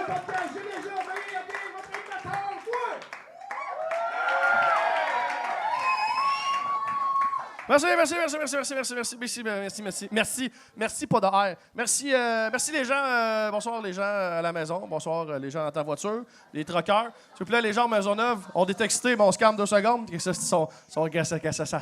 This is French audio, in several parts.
podcast. J'ai déjà bien votre animateur, toi! Merci, pas de R. Merci les gens. Bonsoir les gens à la maison. Bonsoir les gens dans ta voiture. Les truckers. S'il vous plaît, les gens à Maisonneuve, on est textés, mais on se calme 2 secondes. Ça se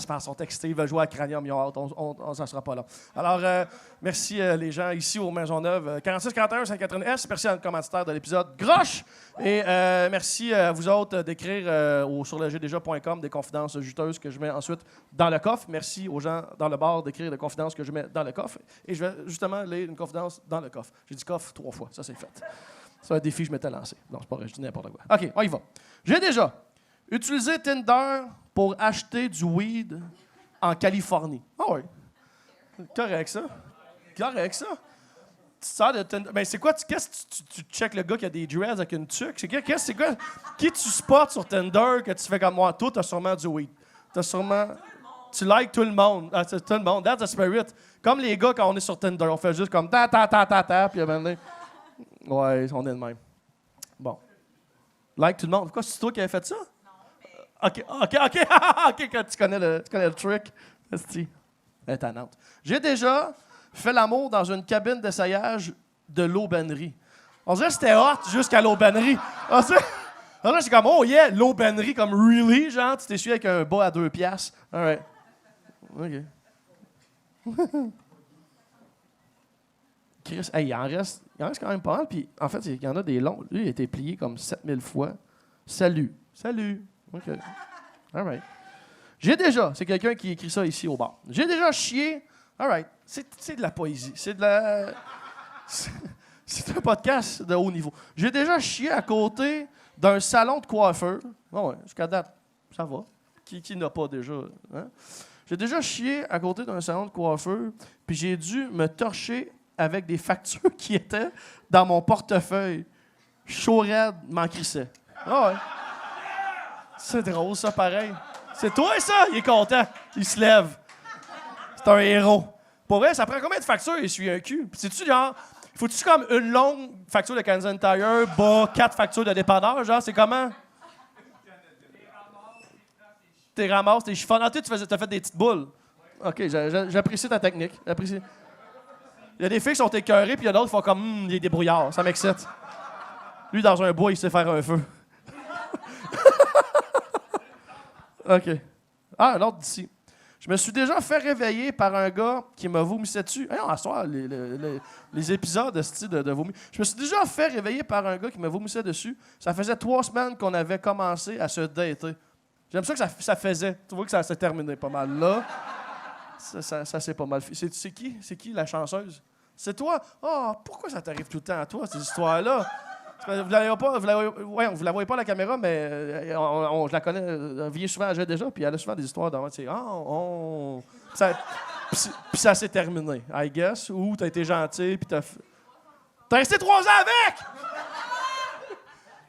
passe. Ils sont textés, ils veulent jouer à Cranium, ils ont hâte. On s'en sera pas là. Alors, merci les gens ici au Maisonneuve. 46 41 581 S. Merci à notre commanditaire de l'épisode, Groche. Et merci à vous autres d'écrire sur le gdja.com des confidences juteuses que je mets ensuite dans le coffre. Merci aux gens dans le bar d'écrire des confidences que je mets dans le coffre. Et je vais justement lire une confidence dans le coffre. J'ai dit coffre 3 fois. Ça, c'est fait. C'est un défi que je m'étais lancé. Non, c'est pas vrai. Je dis n'importe quoi. OK, on y va. J'ai déjà utilisé Tinder pour acheter du weed en Californie. Ah oui. Correct, ça. Correct, ça. Tu sors de Tinder. Mais c'est quoi? Qu'est-ce que tu checkes le gars qui a des dreads avec une tuque? C'est quoi? Qui tu spots sur Tinder que tu fais comme moi? Toi, t'as sûrement du weed. T'as sûrement... Tu likes tout le monde. Ah, c'est tout le monde. That's the spirit. Comme les gars, quand on est sur Tinder, on fait juste comme ta, puis maintenant... Ouais, on est de même. Bon. Like tout le monde. Pourquoi c'est toi qui avais fait ça? Non, mais... OK, tu connais le trick. C'est étonnante. J'ai déjà fait l'amour dans une cabine d'essayage de l'aubainerie. On dirait que c'était hot jusqu'à l'aubainerie. Alors, c'est comme, oh yeah, l'aubainerie, comme really, genre, tu t'essuies avec un bas à 2 piastres. All right. OK. Chris, hey, il en reste quand même pas mal. Puis, en fait, il y en a des longs. Lui, il a été plié comme 7000 fois. Salut. OK. All right. C'est quelqu'un qui écrit ça ici au bar. J'ai déjà chié. All right. C'est de la poésie. C'est un podcast de haut niveau. J'ai déjà chié à côté d'un salon de coiffeur. Oh ouais, jusqu'à date, ça va. Qui n'a pas déjà? Hein? J'ai déjà chié à côté d'un salon de coiffeur, puis j'ai dû me torcher avec des factures qui étaient dans mon portefeuille. Chaud raide, m'en crissait. Ah ouais. C'est drôle, ça, pareil. C'est toi, ça? Il est content. Il se lève. C'est un héros. Pour vrai, ça prend combien de factures essuyer un cul? Puis c'est-tu genre... Faut-tu comme une longue facture de Canadian Tire, bas 4 factures de dépanneur, genre, c'est comment? T'es ramasses, t'es chiffonnes. Ah, t'as fait des petites boules. OK, j'apprécie ta technique. J'apprécie. Il y a des filles qui sont écœurées, puis il y a d'autres qui font comme, il est débrouillard. Ça m'excite. Lui, dans un bois, il sait faire un feu. OK. Ah, l'autre d'ici. Je me suis déjà fait réveiller par un gars qui m'a vomissé dessus. Hey, on va soir les épisodes de vomi. Je me suis déjà fait réveiller par un gars qui me vomissait dessus. Ça faisait 3 semaines qu'on avait commencé à se dater. J'aime ça que ça faisait. Tu vois que ça s'est terminé pas mal là. Ça s'est pas mal fait. C'est qui? C'est qui la chanceuse? C'est toi? Oh, pourquoi ça t'arrive tout le temps à toi, ces histoires-là? Vous la voyez pas à la caméra, mais je la connais. Elle vient souvent à J'ai déjà, puis elle a souvent des histoires d'avant. Puis ça s'est terminé, I guess. Ou t'as été gentil, puis t'as resté 3 ans avec!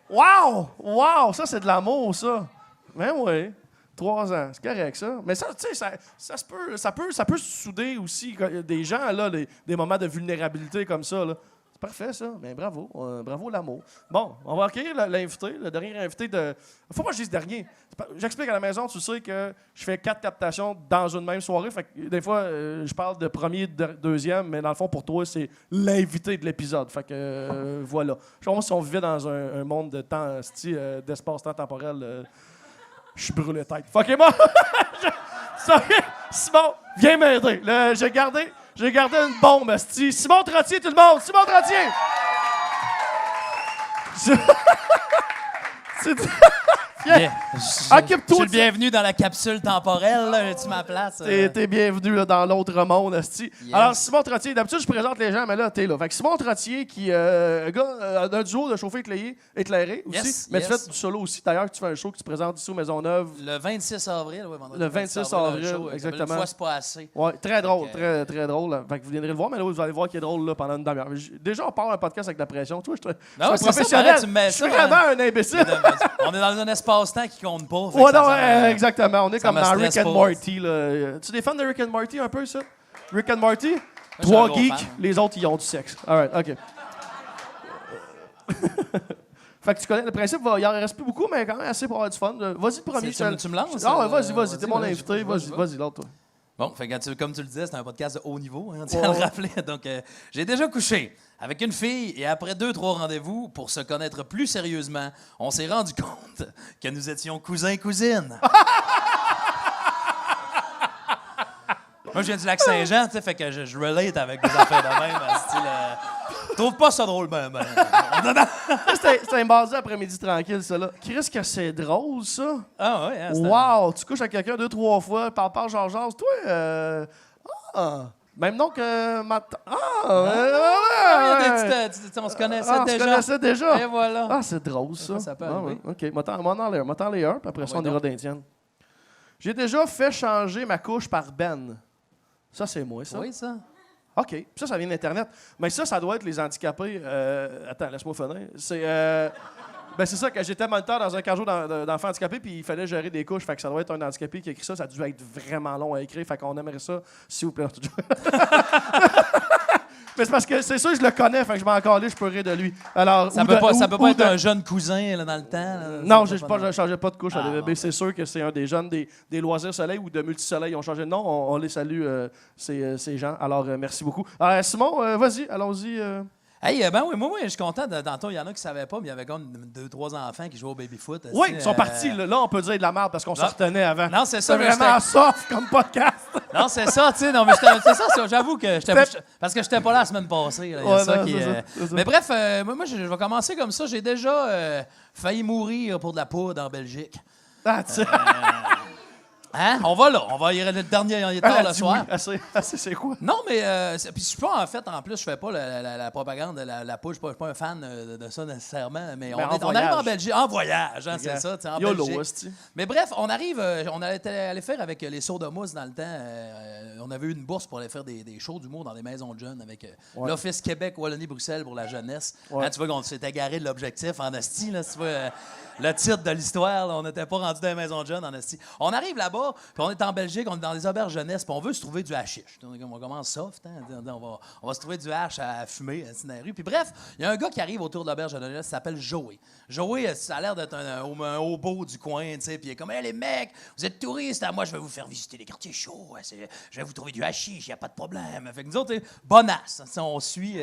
Wow! Ça, c'est de l'amour, ça. Ben oui. 3 ans, c'est correct, ça. Mais ça, tu sais, ça peut se souder aussi. Des gens, là, des moments de vulnérabilité comme ça, là. C'est parfait, ça. Mais bravo. Bravo, l'amour. Bon, on va accueillir l'invité, le dernier invité de... Faut pas que je dise dernier. J'explique à la maison, tu sais que je fais 4 captations dans une même soirée. Fait que des fois, je parle de premier, deuxième, mais dans le fond, pour toi, c'est l'invité de l'épisode. Fait que voilà. Je pense que si on vivait dans un monde de temps, d'espace-temps temporel, je suis brûlé tête. Fuckez-moi! Simon, viens m'aider. J'ai gardé une bombe, asti. Simon Trottier, tout le monde! Simon Trottier! Occupe-toi. Je suis le bienvenu dans la capsule temporelle. Là. J'ai-tu ma place? T'es bienvenu là, dans l'autre monde, asti. Yes. Alors, Simon Trottier, d'habitude, je présente les gens, mais là, t'es là. Fait que Simon Trottier, qui un gars d'un duo de chauffeur éclairé aussi. Yes, mais tu fais du solo aussi. D'ailleurs, tu fais un show que tu présentes ici au Maisonneuve. Le 26 avril, oui, vendredi. Le 26 avril, exactement. Une fois, c'est pas assez. Ouais, très drôle, très drôle. Fait que vous viendrez le voir, mais là, vous allez voir qu'il est drôle là, pendant une demi-heure. Déjà, on parle un podcast avec de la pression. Tu vois, je suis professionnel. Je suis vraiment un imbécile. On est dans un espace-temps qui compte pas. Ouais, non, exactement. On est comme dans Rick and Morty. Là. Tu es des fans de Rick and Morty un peu, ça? Rick and Morty? 3 geeks, les autres, ils ont du sexe. All right, OK. Fait que tu connais le principe, il en reste plus beaucoup, mais quand même assez pour avoir du fun. Vas-y, premier. Tu me lances? Ah ouais, vas-y, t'es mon invité. Vas-y, l'autre, toi. Bon, fait que comme tu le disais, c'est un podcast de haut niveau, hein, on tient à le rappeler. Donc, j'ai déjà couché avec une fille et après 2-3 rendez-vous, pour se connaître plus sérieusement, on s'est rendu compte que nous étions cousins-cousines. Moi, je viens du Lac-Saint-Jean, tu sais, fait que je relate avec des affaires de même. Trouve pas ça drôle, ben. C'est un basé après-midi tranquille, ça, là. Qu'est-ce que c'est drôle, ça? Ah ouais, hein, Wow! Tu couches avec quelqu'un 2-3 fois, parle, genre. Toi, même nom que ma... On se connaissait déjà. On se connaissait déjà. Et voilà. Ah, c'est drôle, ça. Ça peut arriver. OK, m'en les un, puis après ça, on ira d'Indienne. J'ai déjà fait changer ma couche par Ben. Ça, c'est moi, ça. Oui, ça. OK. Ça vient d'Internet. Mais ça doit être les handicapés. Attends, laisse-moi finir. C'est ça, que j'étais moniteur dans un carreau d'enfants handicapés, puis il fallait gérer des couches. Fait que ça doit être un handicapé qui a écrit ça. Ça a dû être vraiment long à écrire. Fait qu'on aimerait ça, s'il vous plaît. Mais c'est parce que c'est sûr, je le connais. Fait que je m'en calais, je peux rire de lui. Alors, ça peut pas être un jeune cousin là, dans le temps. Là. Non, je ne changeais pas de couche à des bébés. C'est sûr que c'est un des jeunes des Loisirs Soleil ou de Multisoleil. Ils ont changé de nom. On les salue, ces gens. Alors, merci beaucoup. Simon, vas-y, allons-y. Hey, oui, moi, je suis content. Tantôt, il y en a qui ne savaient pas, mais il y avait comme 2-3 enfants qui jouaient au baby-foot. Oui, ils sont partis. Là, on peut dire de la merde parce qu'on se retenait avant. Non, c'est ça. C'est vraiment soft comme podcast. Non, c'est ça, tu sais. Non, mais c'est ça, j'avoue que parce que j'étais pas là la semaine passée. Là, Mais bref, moi, je vais commencer comme ça. J'ai déjà failli mourir pour de la poudre en Belgique. Ah, tu sais. Hein? On va là. On va y aller le dernier. Il est tard le soir. Oui. C'est quoi? Non, mais puis je suis pas en plus, je fais pas la propagande de la poudre. Je suis pas un fan de ça nécessairement. Mais on arrive en Belgique. En voyage, hein, c'est ça. En YOLO, Belgique. Mais bref, on arrive. On allait aller faire avec les Sourds de Mousse dans le temps. On avait eu une bourse pour aller faire des shows d'humour dans des maisons de jeunes avec l'Office Québec, Wallonie-Bruxelles pour la jeunesse. Ouais. Hein, tu vois qu'on s'est égaré de l'objectif en esti. Là, tu vois, le titre de l'histoire, là, on n'était pas rendu dans les maisons de jeunes en esti. On arrive là-bas, puis on est en Belgique, on est dans des auberges jeunesse, puis on veut se trouver du hashish. On commence soft, hein? On va se trouver du hash à fumer dans la rue. Puis bref, il y a un gars qui arrive autour de l'auberge jeunesse qui s'appelle Joey. Joey, ça a l'air d'être un hobo du coin, tu sais, puis il est comme « Hey, les mecs, vous êtes touristes, moi je vais vous faire visiter les quartiers chauds, je vais vous trouver du hashish, il n'y a pas de problème. » Fait que nous autres, bonasse, on suit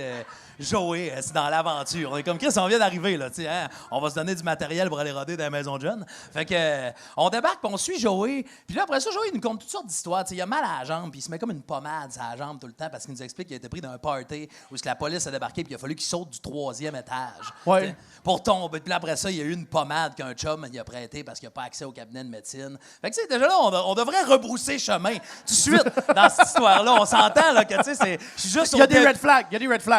Joey dans l'aventure. On est comme « Chris, on vient d'arriver, là, tu sais, hein? On va se donner du matériel pour aller roder dans la maison de jeunes. » Fait que on débarque, puis on suit Joey, puis là, après ça, Joey, il nous compte toutes sortes d'histoires. Il a mal à la jambe, puis il se met comme une pommade sur la jambe tout le temps parce qu'il nous explique qu'il a été pris d'un party où la police a débarqué, puis il a fallu qu'il saute du 3e étage. Ouais. Pour tomber. Puis après ça, il y a eu une pommade qu'un chum il a prêté parce qu'il n'a pas accès au cabinet de médecine. Fait que, tu sais, déjà là, on devrait rebrousser chemin tout de suite dans cette histoire-là. On s'entend là, que, tu sais, c'est. Je suis juste Il y a des red flags.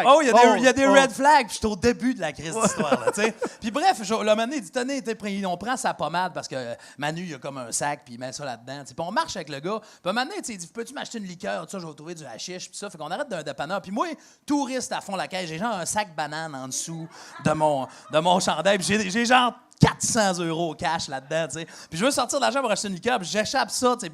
Oh, il y a des red flags, puis je suis au début de la crise d'histoire, tu sais. Puis bref, le Manu, il dit tenez, on prend sa pommade parce que Manu, il a comme un sac, puis il met ça là-dedans. Puis on marche avec le gars. Puis Manu, il dit peux-tu m'acheter une liqueur, ça, je vais trouver du hashish, puis ça. Fait qu'on arrête d'un dépanneur. Puis moi, touriste à fond la caisse, j'ai genre un sac banane en dessous de mon chandail. Puis j'ai genre 400 € cash là-dedans, tu sais. Puis je veux sortir de l'argent pour acheter une liqueur, puis j'échappe ça, tu sais.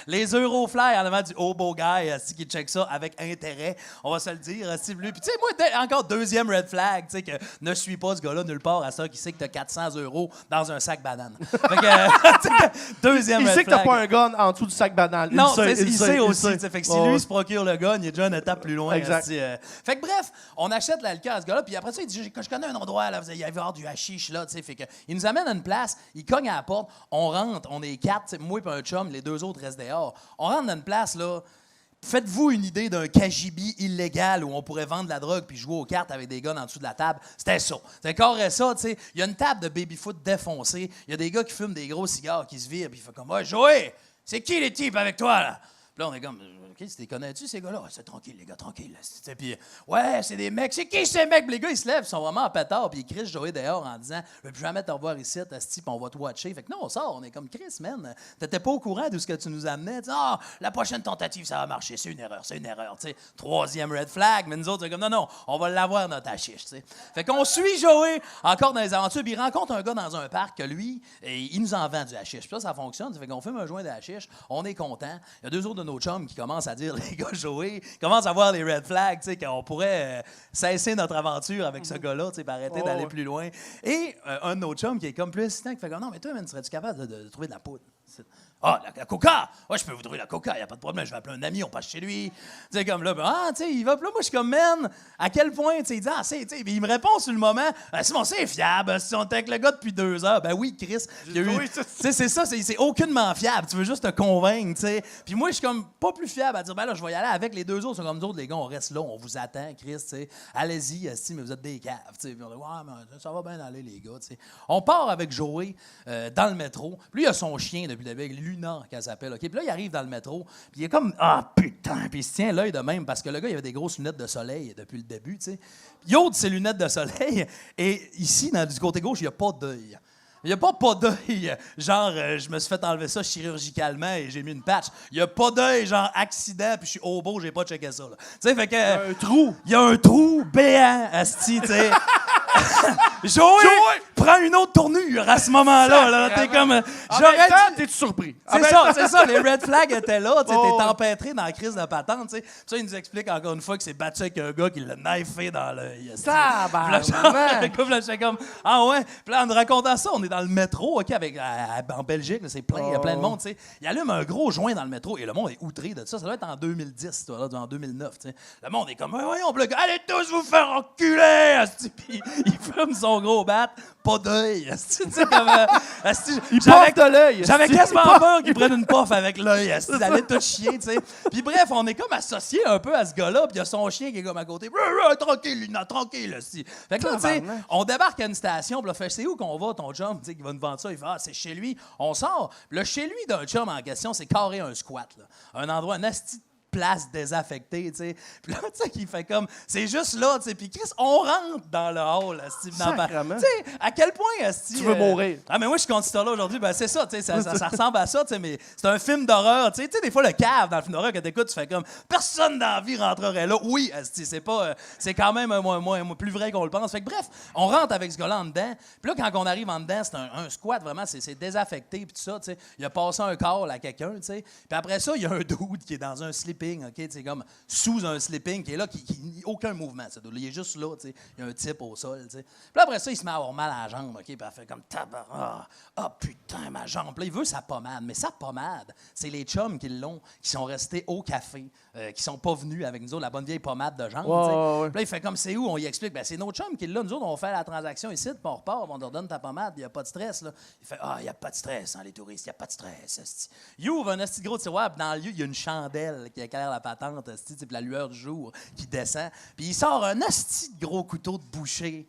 Les Eurofly en avant du hobo guy qui check ça avec intérêt, on va se le dire. Puis tu sais, moi, encore deuxième red flag, tu sais, que ne suis pas ce gars-là nulle part à ça qui sait que t'as 400 € dans un sac banane. Fait que, deuxième red flag. Il sait que t'as pas un gun en dessous du sac banane. Non, il sait aussi. Fait que si lui se procure le gun, il est déjà une étape plus loin. Exact. Fait que bref, on achète la liqueur à ce gars-là, puis après ça, il dit je connais un endroit, là, il y avait du hashish, là, tu sais. Fait que il nous amène à une place, il cogne à la porte, on rentre, on est 4, moi et un chum, les 2 autres restent dehors. On rentre dans une place, là. Faites-vous une idée d'un cagibi illégal où on pourrait vendre la drogue puis jouer aux cartes avec des gars en dessous de la table? C'était ça. C'était carré ça, tu sais. Il y a une table de baby-foot défoncée. Il y a des gars qui fument des gros cigares qui se virent puis il fait comme « Ouais, Joey, c'est qui les types avec toi, là? » Puis là, on est comme « OK, tu les connais-tu, ces gars-là? »« C'est tranquille, les gars, tranquille. » Puis « Ouais, c'est des mecs. C'est qui ces mecs? » Puis les gars, ils se lèvent, ils sont vraiment en pétard puis ils crient Joey dehors en disant « Je veux plus jamais te revoir ici, asti, puis on va te watcher. » Fait que non, on sort, on est comme « Chris, man, t'étais pas au courant de ce que tu nous amenais. » « Ah, la prochaine tentative, ça va marcher. C'est une erreur. » Tu sais, 3e red flag. Mais nous autres, c'est comme « Non, on va l'avoir, notre hashish. » Tu sais. Fait qu'on suit Joey encore dans les aventures, puis il rencontre un gars dans un parc que lui, il nous en vend du hashish. Puis ça fonctionne. Ça fait qu'on fume un joint de hashish, on est content. Il y a 2 autres de nos chums qui commence à dire, les gars, Joey, commence à voir les red flags, tu sais, qu'on pourrait cesser notre aventure avec ce gars-là, tu sais, arrêter d'aller plus loin. Et un de nos chums qui est comme plus insistant, qui fait comme, non, mais toi, man, serais-tu capable de trouver de la poudre? Ah, la coca! Ouais, je peux vous trouver la coca, y a pas de problème. Je vais appeler un ami, on passe chez lui. Tu sais, comme là, tu sais, il va. Puis là, moi, je suis comme, man, à quel point, tu sais, il dit, tu sais, il me répond sur le moment, Simon, c'est fiable. Si on était avec le gars depuis 2 heures, ben oui, Chris. Tu sais, c'est ça, c'est aucunement fiable. Tu veux juste te convaincre, tu sais. Puis moi, je suis comme pas plus fiable à dire, ben là, je vais y aller avec les 2 autres. C'est comme nous autres, les gars, on reste là, on vous attend, Chris, tu sais. Allez-y, si, mais vous êtes des caves, tu sais. Puis on dit, ouais, mais ça va bien aller, les gars, tu sais. On part avec Joey dans le métro. Puis lui, il a son chien depuis le début, Luna, qu'elle s'appelle. OK? Puis là, il arrive dans le métro, puis il est comme, ah, putain! Puis il se tient l'œil de même, parce que le gars, il avait des grosses lunettes de soleil depuis le début, tu sais. Puis il ôte ses lunettes de soleil, et ici, du côté gauche, il n'y a pas d'œil. Il n'y a pas d'œil, genre, je me suis fait enlever ça chirurgicalement et j'ai mis une patch. Il n'y a pas d'œil, genre, accident, puis je suis hobo, j'ai pas checké ça, là. Tu sais, fait que... Un trou. Il y a un trou béant, asti, tu sais. Joey prend une autre tournure à ce moment-là. Là. T'es comme. T'es-tu surpris? C'est ça. Les red flags étaient là. T'es empêtré dans la crise de patente. T'sais. Ça, il nous explique encore une fois que c'est battu avec un gars qui l'a knifé dans l'œil. Puis là, j'étais comme, ah ouais. Puis là, en nous racontant ça, on est dans le métro, OK, en Belgique, c'est plein, il y a plein de monde. T'sais. Il allume un gros joint dans le métro et le monde est outré de ça. Ça doit être en 2010, en 2009. T'sais. Le monde est comme, voyons, allez tous vous faire enculer. Puis il fume son gros bat, pas d'œil. J'avais quasiment peur qu'il prenne une puff avec l'œil. Il allait tout chier, tu sais. Puis bref, on est comme associé un peu à ce gars-là, puis il y a son chien qui est comme à côté. Tranquille, Lina, tranquille, si. Fait que là, tu sais, on débarque à une station, puis là, fait, c'est où qu'on va, ton chum, tu sais, qui va nous vendre ça. Il fait, c'est chez lui. On sort. Puis là, chez lui d'un chum en question, c'est carré un squat, là. Un endroit, un asti place désaffectée, tu sais. Puis là, tu sais, qui fait comme, c'est juste là, tu sais. Puis Chris, on rentre dans le hall, tu sais, à quel point, tu veux mourir. Ah, mais moi, je suis contre cette là aujourd'hui, ben c'est ça, tu sais, ça ressemble à ça, tu sais, mais c'est un film d'horreur, tu sais, des fois, le cave dans le film d'horreur, que t'écoutes, tu fais comme, personne dans la vie rentrerait là. Oui, c'est pas, c'est quand même plus vrai qu'on le pense. Fait que bref, on rentre avec ce gars-là en dedans, puis là, quand on arrive en dedans, c'est un squat, vraiment, c'est désaffecté, puis tout ça, tu sais. Il a passé un call à quelqu'un, tu sais. Puis après ça, il y a un dude qui est dans un sleeping, OK, c'est comme sous un sleeping qui est là, qui aucun mouvement, ça. Il est juste là, tu sais. Il y a un type au sol, tu sais. Puis après ça, il se met à avoir mal à la jambe, OK, puis elle fait comme tabarnak. Ah, putain, ma jambe. Puis là, il veut sa pommade, mais sa pommade, c'est les chums qui l'ont, qui sont restés au café, qui sont pas venus avec nous autres, la bonne vieille pommade de jambe, tu sais. Puis là, il fait comme c'est où, on y explique, ben c'est nos chums qui l'ont, nous autres, on fait la transaction ici, puis on repart, on leur donne ta pommade, il y a pas de stress, là. Il fait, il y a pas de stress, hein, les touristes, il y a pas de stress. Il ouvre un petit gros tiroir, puis dans le lieu, il y a une chandelle qui éclaire la patente, puis la lueur du jour qui descend. Puis il sort un asti de gros couteau de boucher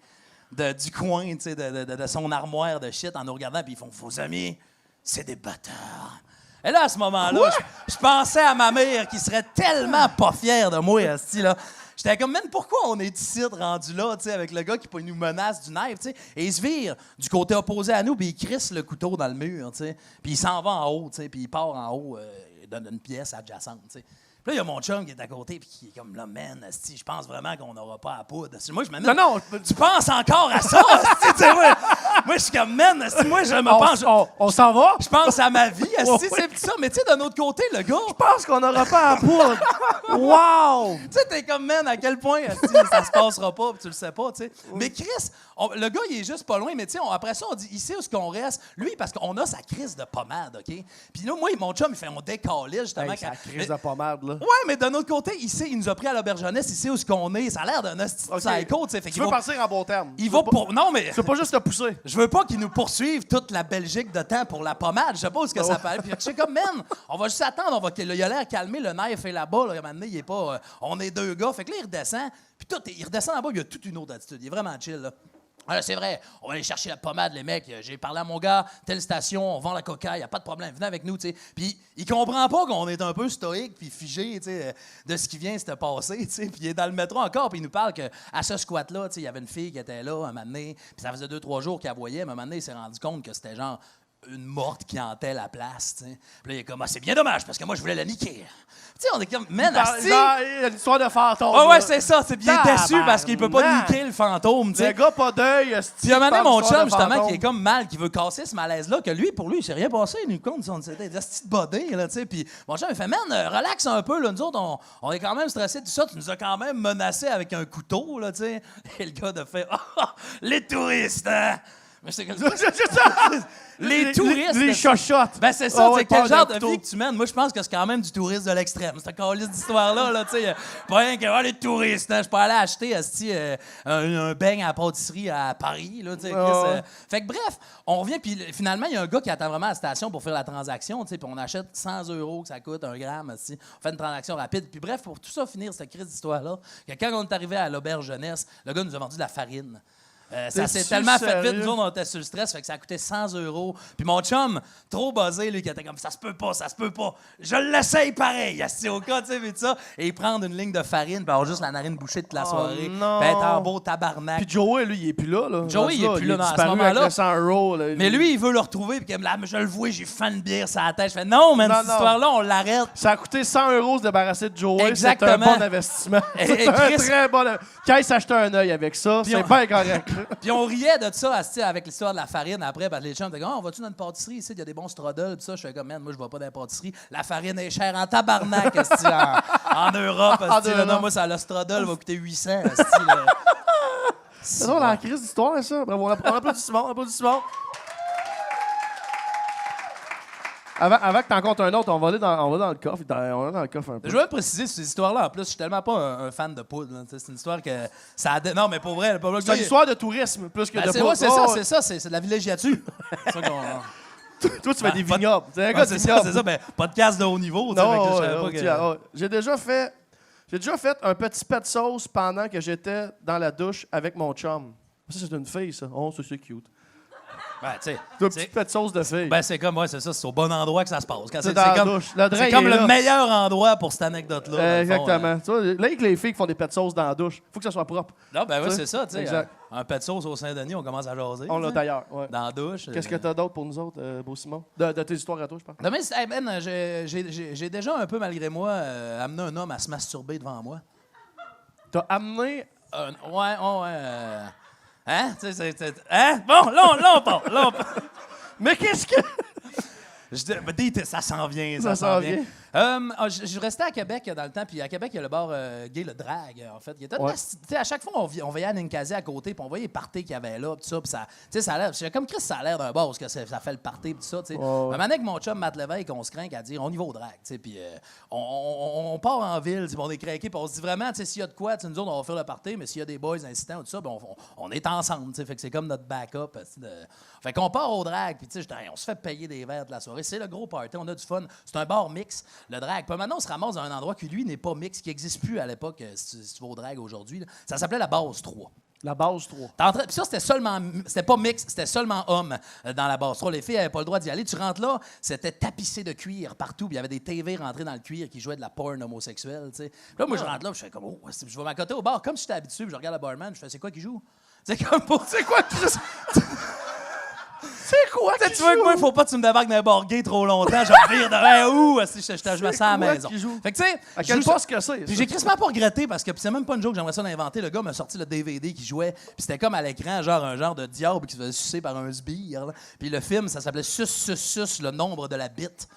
du coin, tu sais, de son armoire de shit en nous regardant, puis ils font, vos amis, c'est des bâtards. Et là, à ce moment-là, je pensais à ma mère qui serait tellement pas fière de moi, asti, là. J'étais comme, man, pourquoi on est ici rendu là, tu sais, avec le gars qui nous menace du knife, tu sais, et il se vire du côté opposé à nous, puis il crisse le couteau dans le mur, tu sais, puis il s'en va en haut, tu sais, puis il part en haut d'une pièce adjacente, tu sais. Là, il y a mon chum qui est à côté, puis qui est comme là, man, je pense vraiment qu'on n'aura pas à poudre. Moi, je me dis, non, tu penses encore à ça? Moi, je suis comme, man, moi, je me pense. On s'en va? Je pense à ma vie, c'est ça. Mais tu sais, d'un autre côté, le gars. Je pense qu'on n'aura pas à poudre. Wow! Tu sais, t'es comme, man, à quel point ça se passera pas, puis tu le sais pas, tu sais. Mais Chris, le gars, il est juste pas loin, mais tu sais, après ça, on dit, ici où est-ce qu'on reste? Lui, parce qu'on a sa crise de pommade, OK? Puis là, moi, mon chum, il fait, on décalait justement. Sa crise de pommade, là. Ouais, mais d'un autre côté, il nous a pris à l'aubergonnesse, ici où est-ce qu'on est. Ça a l'air d'un psycho, tu sais. Tu veux partir en bon terme. Non, mais. Tu veux pas juste te pousser. Je veux pas qu'ils nous poursuivent toute la Belgique de temps pour la pommade. Je sais pas où que ça fait. Puis je suis comme, man, on va juste attendre. Il a l'air calmé, le knife est là-bas. Là, maintenant, il est pas. On est 2 gars. Fait que là, il redescend. Puis il redescend là-bas, il a toute une autre attitude. Il est vraiment chill, là. Alors, c'est vrai, on va aller chercher la pommade, les mecs. J'ai parlé à mon gars, telle station, on vend la coca, il n'y a pas de problème, venez avec nous, tu sais. Puis il comprend pas qu'on est un peu stoïque puis figé, tu sais, de ce qui vient de se passer, tu sais. Puis il est dans le métro encore, puis il nous parle qu'à ce squat-là, tu sais, il y avait une fille qui était là un moment donné, puis ça faisait 2-3 jours qu'il la voyait, mais un moment donné, il s'est rendu compte que c'était genre une morte qui hantait la place, tu sais. Puis là, il est comme, c'est bien dommage, parce que moi, je voulais la niquer. Tu sais, on est comme, man, asti... Il y a une histoire de fantôme. Ah ouais, là. c'est ça, c'est bien déçu parce qu'il peut pas Tabarnak. niquer le fantôme, tu Le sais. gars, pas d'œil. Puis à un moment donné, mon chum, justement, qui est comme mal, qui veut casser ce malaise-là, que lui, pour lui, il s'est rien passé. Il nous compte son petite bodé, là, tu sais. Puis mon chum, il fait, man, relax un peu, là. Nous autres, on est quand même stressés de tout ça. Tu nous as quand même menacé avec un couteau, là, tu sais. Et le gars de fait, les touristes, hein. Mais c'est comme ça. Les touristes. Les chochottes. Ben, c'est ça, Ah ouais, c'est quel peur genre d'un de couteau. vie que tu mènes? Moi, je pense que c'est quand même du tourisme de l'extrême. C'est encore liste d'histoire-là, là, tu sais. Pas rien que, les touristes, hein. Je peux aller acheter, un beigne à la pâtisserie à Paris, là, tu sais. Ouais. Fait que bref, on revient, puis finalement, il y a un gars qui attend vraiment à la station pour faire la transaction, tu sais, puis on achète 100 € que ça coûte, 1 gramme, on fait une transaction rapide. Puis bref, pour tout ça finir, cette crise d'histoire-là, que quand on est arrivé à l'auberge jeunesse, le gars nous a vendu de la farine. Ça s'est tellement fait vite, nous autres, on était sur le stress, fait que ça a coûté 100 €. Puis mon chum, trop buzzé, lui, qui était comme ça se peut pas, je l'essaye pareil, assis au cas, tu sais, tout ça. Et prendre une ligne de farine, puis avoir juste la narine bouchée toute la soirée, non. puis être en beau tabarnak. Puis Joey, lui, il est plus là. Joey, il est plus là dans ce disparu moment-là. avec le 100 €. Là. Mais lui, il veut le retrouver, puis comme là, je le vois, j'ai fait une bière sur la tête. Je fais non, man, cette histoire-là, on l'arrête. Ça a coûté 100 € se débarrasser de Joey. Exactement. C'est un bon investissement. C'est un Chris- très bon. Quand il s'achetait un œil avec ça, c'est bien correct. Puis on riait de ça asti, avec l'histoire de la farine après, parce que les chums étaient comme, on va-tu dans une pâtisserie ici, il y a des bons strudels, puis ça. Je fais comme, man, moi, je vais pas dans la pâtisserie. La farine est chère en tabarnak, asti, en Europe, asti, là, non, moi, ça, le strudel va coûter 800, asti, là. C'est drôle, la crise d'histoire, ça. Bravo, on applaudit Simon. Avant que t'en comptes un autre, on va dans le coffre. On va dans le coffre un peu. Je voulais préciser sur ces histoires-là, en plus, je suis tellement pas un fan de poudre. Là, c'est une histoire que ça a... Non, mais pour vrai, C'est une histoire de tourisme plus que de c'est poudre. ça, c'est de la villégiature. C'est ça qu'on... Toi, tu fais des pas- vignobles. C'est un gars de c'est ça, vignoble. c'est ça, mais podcast de haut niveau, tu sais, fait que je savais pas que... tiens, J'ai déjà fait un petit pet de sauce pendant que j'étais dans la douche avec mon chum. Ça, c'est une fille, ça. Oh, ça, c'est cute. Ben, tu sais, Un petit pet de sauce de fille. ben, c'est comme, ouais, c'est ça, c'est au bon endroit que ça se passe. Quand C'est dans la comme, douche. Le drain, c'est comme il est le là. meilleur endroit pour cette anecdote-là. dans le fond, Exactement. Tu vois, là, avec les filles qui font des pets de sauce dans la douche, faut que ça soit propre. Non, ben oui, Tu sais, c'est ça, tu sais. exact. Un pet de sauce au Saint-Denis, on commence à jaser. On l'a tu sais, d'ailleurs. Ouais. dans la douche. Qu'est-ce que t'as d'autre pour nous autres, Beau Simon? De tes histoires à toi, je pense. Non, mais, hey, Ben, j'ai déjà un peu, malgré moi, amené un homme à se masturber devant moi. T'as amené. Ouais. Hein? Tu sais, hein? Bon, là, on part. Mais qu'est-ce que. Je dis, ben, ça s'en vient, Ça s'en vient. Je restais à Québec dans le temps, puis à Québec, il y a le bar gay, le Drag, en fait. Il y était Ouais. tu sais, à chaque fois, on voyait à Ninkasi à côté, puis on voyait les parties qu'il y avait là, puis ça, puis ça, tu sais, ça a l'air, c'est comme Chris, ça a l'air d'un bar, parce que ça fait le party, puis tout ça, tu sais. Ouais. Un moment donné, avec mon chum Matt Lévesque, on se craint à dire, on y va au Drag, tu sais, puis on part en ville, tu sais, puis on est craqué, puis on se dit vraiment, tu sais, s'il y a de quoi, tu sais, nous autres, on va faire le party, mais s'il y a des boys incitants ou tout ça, ben, on est ensemble, tu sais, fait que c'est comme notre backup, tu sais, fait qu'on part au Drag, puis tu sais, je dis, hey, on se fait payer des verres de la soirée, c'est le gros party, on a du fun, c'est un bar mix, le Drag. Puis maintenant, on se ramasse dans un endroit qui, lui, n'est pas mix, qui n'existe plus à l'époque, si tu vas au Drag aujourd'hui, là. Ça s'appelait la Base 3. La base 3. Puis ça, c'était pas mix, c'était seulement homme dans la Base 3. Les filles n'avaient pas le droit d'y aller. Tu rentres là, c'était tapissé de cuir partout. Puis il y avait des TV rentrés dans le cuir qui jouaient de la porn homosexuelle, tu sais. Puis là, moi, je rentre là, puis je fais comme, oh, je vais m'accoter au bar, comme si j'étais habitué, puis je regarde le barman, je fais, c'est quoi qui joue? C'est comme pour. C'est quoi qui joue? C'est quoi? Tu vois que moi, il faut pas que tu me débarques dans un bar gay trop longtemps. Je vais rire de où si je me sens à la quoi maison. qui joue? Fait que tu sais, À quel poste que c'est? puis j'ai crissement pas regretté parce que c'est même pas une joke, j'aimerais ça l'inventer. Le gars m'a sorti le DVD qui jouait, puis c'était comme à l'écran, genre un genre de diable qui se faisait sucer par un sbire. Là. Puis le film, ça s'appelait Sus, le nombre de la bite.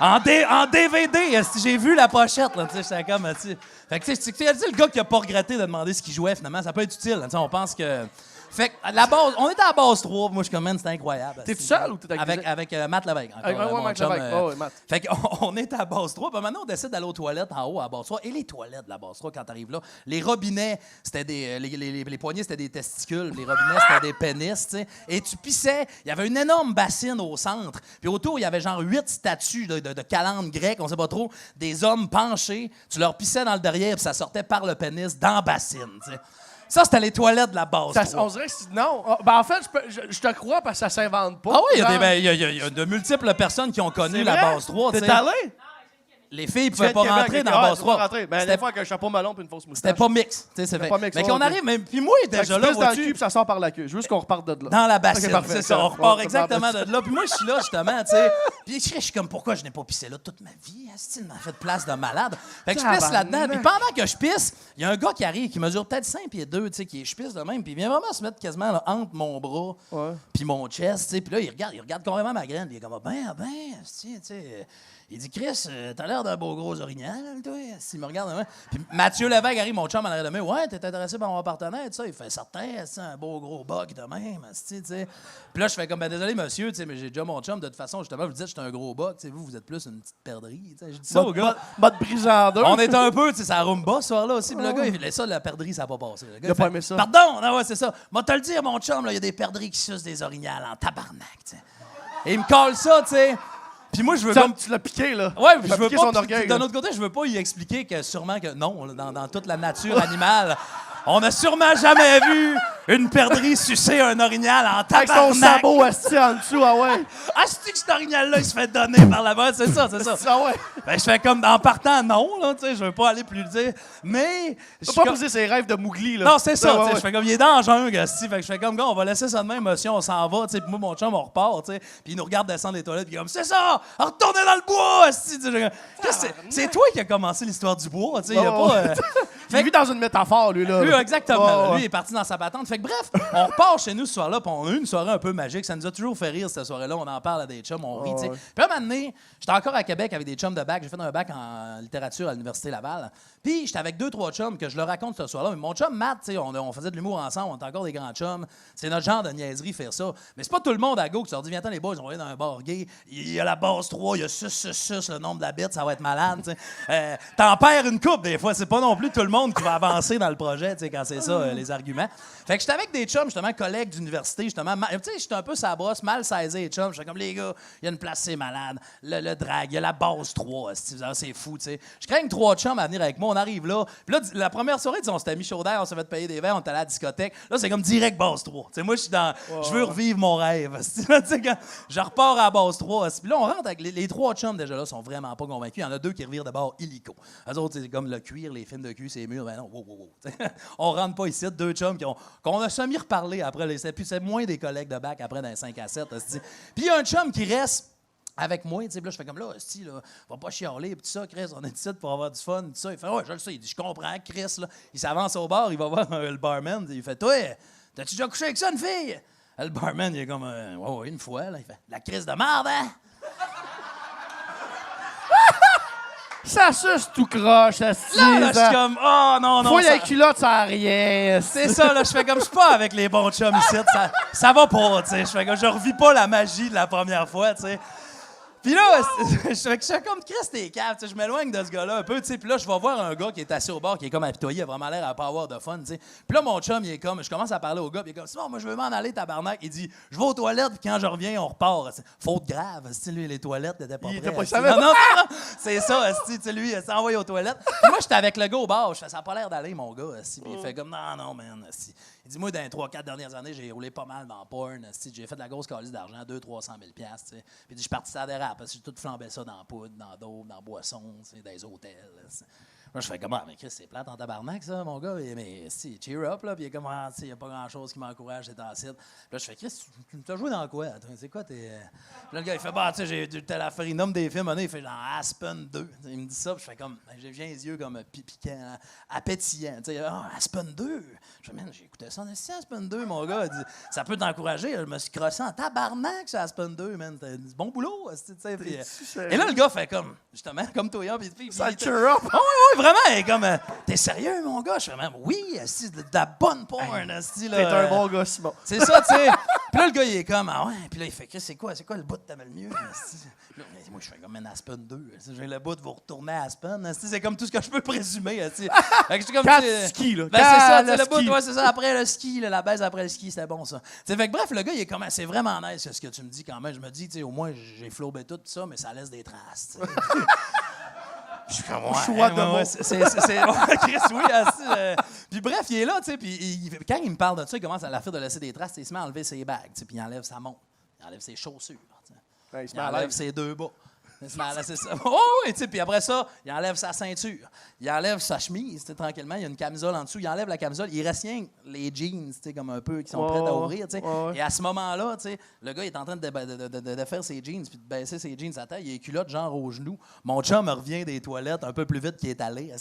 En DVD, j'ai vu la pochette, là, tu sais, j'étais comme, tu sais. Fait que, tu sais, le gars qui a pas regretté de demander ce qu'il jouait, finalement, ça peut être utile, tu sais, on pense que... Fait que, la base, on était à la base 3, moi, je suis comme, man, c'était incroyable. T'es tout seul ou t'es avec Matt Lévesque, encore, Avec mon Matt chum, Lévesque. Ouais, Matt. Fait qu'on est à la base 3, puis maintenant, on décide d'aller aux toilettes en haut à la base 3. Et les toilettes de la base 3, quand t'arrives là, les robinets, c'était des... Les poignées, c'était des testicules. Les robinets, c'était des pénis, tu sais. Et tu pissais. Il y avait une énorme bassine au centre. Puis autour, il y avait genre 8 statues de calendes grecques, on sait pas trop, des hommes penchés. Tu leur pissais dans le derrière, puis ça sortait par le pénis dans la bassine, tu sais. Ça, c'était les toilettes de la base. On dirait que non. Ben, en fait, je te crois parce que ça s'invente pas. Ah oui, il y a Genre, il y a de multiples personnes qui ont connu c'est la vrai? base 3. T'es tu sais. allé? Les filles Tu viens pouvaient de pas Québec, rentrer ok, dans ouais, Basse tu peux pas 3. rentrer. Ben, des fois, avec un chapeau melon puis une fausse moustache. C'était pas mix. C'était pas mix, Mais ouais, qu'on ok. arrive, même, puis moi, Fait que déjà tu là, pisses dans le cul vois-tu, puis ça sort par la queue. Je veux juste qu'on reparte de là. dans la bassine. Ok, parfait, C'est ça, on ouais, repart on exactement repart de là. Puis moi, je suis là, justement, tu sais. Puis je suis comme, pourquoi je n'ai pas pissé là toute ma vie? Asti, il m'a fait de place de malade. Fait que je pisse là-dedans. Puis pendant que je pisse, il y a un gars qui arrive, qui mesure peut-être 5 pieds 2, tu sais, qui est je pisse de même. Puis il vient vraiment se mettre quasiment là, entre mon bras puis mon chest, tu sais. Puis là, il regarde carrément ma graine. Puis il est comme, asti, tu sais. Il dit, Chris, t'as l'air d'un beau gros orignal, toi. S'il me regarde, ouais. Puis Mathieu Lévesque arrive, mon chum, en arrière de moi. Ouais, t'es intéressé par mon partenaire, tu sais. Il fait certain, c'est un beau gros bug de même, tu sais. Puis là, je fais comme, ben désolé, monsieur, tu sais, mais j'ai déjà mon chum. De toute façon, justement, vous dites, j'étais un gros bug. Tu sais, vous êtes plus une petite perdrix. Je dis ça au gars. Mode brisé en deux. On était un peu, tu sais, ça rumba ce soir-là aussi. Puis le gars, il fait ça, la perdrix, ça n'a pas passé. Le gars, Il a pas aimé ça. Pardon, non, ouais, c'est ça. Moi, te le dire, mon chum, il y a des perdrix qui sucent des orignales en tabarnak, tu sais. Et il me colle ça, tu sais. Puis moi, je veux comme... Tu l'as piqué, là. Ouais, Tu je l'as veux piqué pas. son orgueil. D'un autre côté, je veux pas y expliquer que sûrement que non, là, dans toute la nature animale, on n'a sûrement jamais vu une perdrix sucer un orignal en Avec tabarnak. son sabot asti en dessous, ah ouais. Ah, c'est que cet orignal-là, il se fait donner par là-bas, c'est ça. Ah ouais. Ben, je fais comme en partant, non, là, tu sais, je veux pas aller plus le dire, mais... Tu peux pas briser ses rêves de Mowgli, là. Non, c'est ça, Ouais, tu sais, ouais. je fais comme, il est dans la jungle, esti. Fait que je fais comme, gars, on va laisser ça de même, monsieur, on s'en va, tu sais, puis moi, mon chum, on repart, tu sais, puis il nous regarde descendre les toilettes, puis comme, c'est ça, retournez dans le bois, esti, tu sais, c'est toi qui as commencé l'histoire du bois, tu sais, il y a Oh, pas... Il vit dans une métaphore, lui, là. Lui, exactement. Ouais, ouais. Lui, il est parti dans sa patente. Fait que bref, on repart chez nous ce soir-là, puis on a eu une soirée un peu magique. Ça nous a toujours fait rire, cette soirée-là. On en parle à des chums, on rit, tu sais. ouais. Puis à un moment donné, j'étais encore à Québec avec des chums de bac. J'ai fait un bac en littérature à l'Université Laval. Puis j'étais avec 2-3 chums que je leur raconte ce soir-là. Mais mon chum Matt, tu sais, on faisait de l'humour ensemble, on était encore des grands chums. C'est notre genre de niaiserie faire ça. Mais c'est pas tout le monde à go qui se dit, viens-t'en les boys, on va aller dans un bar gay. Il y a la base 3, il y a sus, le nombre d'habits, ça va être malade, tu sais. T'en perds une coupe des fois. C'est pas non plus tout le monde qui va avancer dans le projet, tu sais, quand c'est ça, les arguments. Fait que j'étais avec des chums, justement, collègues d'université, justement. Tu sais, j'étais un peu sa brosse, mal saisi les chums. J'étais comme, les gars, il y a une place, c'est malade. Le drag, il y a la base 3, c'est fou, tu sais. Je craigne 3 chums à venir avec moi, on arrive là. Puis là, la première soirée, on s'était mis chaud d'air, on s'est fait payer des verres, on était allé à la discothèque. Là, c'est comme direct base 3. Tu sais, moi, je suis dans. Je veux revivre mon rêve. Tu sais, quand je repars à la base 3. Puis là, on rentre avec les 3 chums déjà là, sont vraiment pas convaincus. Il y en a 2 qui revirent d'abord illico. Eux autres, c'est comme le cuir, les films de cul, c'est murs. Ben non, wow. On rentre pas ici, 2 chums qu'on a semi-reparlé après. Puis c'est moins des collègues de bac après dans les 5 à 7. Puis il y a un chum qui reste avec moi, tu sais, là, je fais comme là, hostie, là, va pas chialer, pis tout ça, Chris, on est ici pour avoir du fun, tout ça. Il fait, ouais, je le sais, il dit, je comprends, Chris, là. Il s'avance au bar, il va voir le barman, il fait, toi, t'as-tu déjà couché avec ça, une fille? Le barman, il est comme, ouais, une fois, là. Il fait, la crise de merde, hein? Ça suce tout croche, ça se Là, je suis comme, oh, non. Fouille ça- avec culotte, ça a rien. C'est ça, là, je fais comme, je suis pas avec les bons chums ici, ça va pas, tu sais. Je fais comme, je revis pas la magie de la première fois, tu sais. Puis là, je fais comme Chris, t'es cave, tu sais, je m'éloigne de ce gars-là un peu, tu sais. Puis là, je vais voir un gars qui est assis au bar, qui est comme apitoyé, il a vraiment l'air à pas avoir de fun, tu sais. Puis là, mon chum, il est comme, je commence à parler au gars, puis il est comme, Simon, moi, je veux m'en aller, tabarnak. Il dit, je vais aux toilettes, puis quand je reviens, on repart. C'est faute grave, tu sais, lui, les toilettes, t'étais pas Il prêt. était pas- il esti. savait Non, c'est ça, esti, tu sais, lui, il s'est envoyé aux toilettes. Puis moi, j'étais avec le gars au bar, je fais, ça a pas l'air d'aller, mon gars, esti. Puis il fait comme, non, man, esti. Il dit, moi, dans les 3-4 dernières années, j'ai roulé pas mal dans le porn. J'ai fait de la grosse calice d'argent, 200-300 000 $. Puis il dit, je suis parti à des rap parce que j'ai tout flambé ça dans la poudre, dans la dope, dans la boisson, dans les hôtels. Moi, je fais comment? Mais Chris, c'est plate en tabarnak, ça, mon gars. Mais si, cheer up, là. Puis il est comme, il n'y a pas grand-chose qui m'encourage, c'est en site. Puis là, je fais, Chris, tu t'as joué dans quoi? C'est quoi tes. Puis là, le gars, il fait, bah, tu sais, j'ai tel affaire, il nomme des films, il fait genre Aspen 2. Il me dit ça, puis je fais comme, j'ai les yeux comme piquants, appétillants. Tu sais, Aspen 2. Je fais, man, j'ai écouté ça, c'est Aspen 2, mon gars. Il dit, ça peut t'encourager. Je me suis crossé en tabarnak sur Aspen 2, man. T'as du bon boulot, tu sais. Puis, et là, le gars fait comme, justement, comme toi, puis Ça cheer up. ouais, vraiment, il est comme, t'es sérieux, mon gars? Je fais même, oui, c'est de la bonne porn, esti, là. T'es un bon gars, Simon. C'est ça, tu sais. Puis là, le gars, il est comme, ah ouais. Puis là, il fait, Chris, c'est quoi le bout que t'aimes le mieux? esti? Puis là, moi, je fais comme un Aspen 2. esti. J'ai le bout de vous retourner à Aspen. esti. C'est comme tout ce que je peux présumer. esti. Fait que je suis comme, Quand tu sais, tu skis, là. Ben, c'est ça, Quand tu sais, le ski. bout, ouais, c'est ça. Après le ski, là, la baisse après le ski, c'était bon, ça. T'sais, fait que bref, le gars, il est comme, c'est vraiment nice ce que tu me dis quand même. Je me dis, tu sais, au moins, j'ai flobé tout ça, mais ça laisse des traces. t'sais. Je suis comme, Choix de mots. ouais, Chris, oui, assis, puis bref, il est là, tu sais, puis quand il me parle de ça, il commence à la faire de laisser des traces, il se met à enlever ses bagues, tu sais, puis il enlève sa montre, il enlève ses chaussures, tu sais. Ouais, il se Il met à enlève l'aise. ses 2 bas. C'est ça. Oh, oui, tu sais, puis après ça, il enlève sa ceinture. Il enlève sa chemise, tu sais, tranquillement. Il y a une camisole en dessous. Il enlève la camisole. Il reste rien que les jeans, tu sais, comme un peu, qui sont prêts à ouvrir, tu sais. Et à ce moment-là, tu sais, le gars, il est en train de faire ses jeans, puis de baisser ses jeans à terre. Il est culotte, genre aux genoux. Mon chum revient des toilettes un peu plus vite qu'il est allé.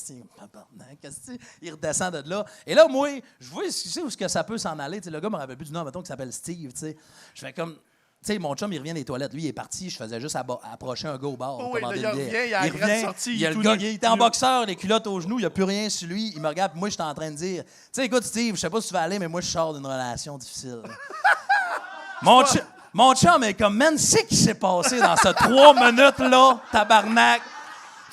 Il redescend de là. Et là, moi, je vois, tu sais, où est-ce que ça peut s'en aller. Tu sais, le gars me rappelle plus du nom, mettons, qui s'appelle Steve, tu sais. Je fais comme... Tu sais, mon chum, il revient des toilettes. Lui, il est parti. Je faisais juste approcher un gars au bar. Oui, il revient, il a la graine sortie. Il était en boxeur, les culottes aux genoux, il n'y a plus rien sur lui. Il me regarde, puis moi, je suis en train de dire, tu sais, écoute, Steve, je sais pas si tu vas aller, mais moi, je sors d'une relation difficile. Mon chum est comme, man, c'est ce qui s'est passé dans ces 3 minutes-là, tabarnak.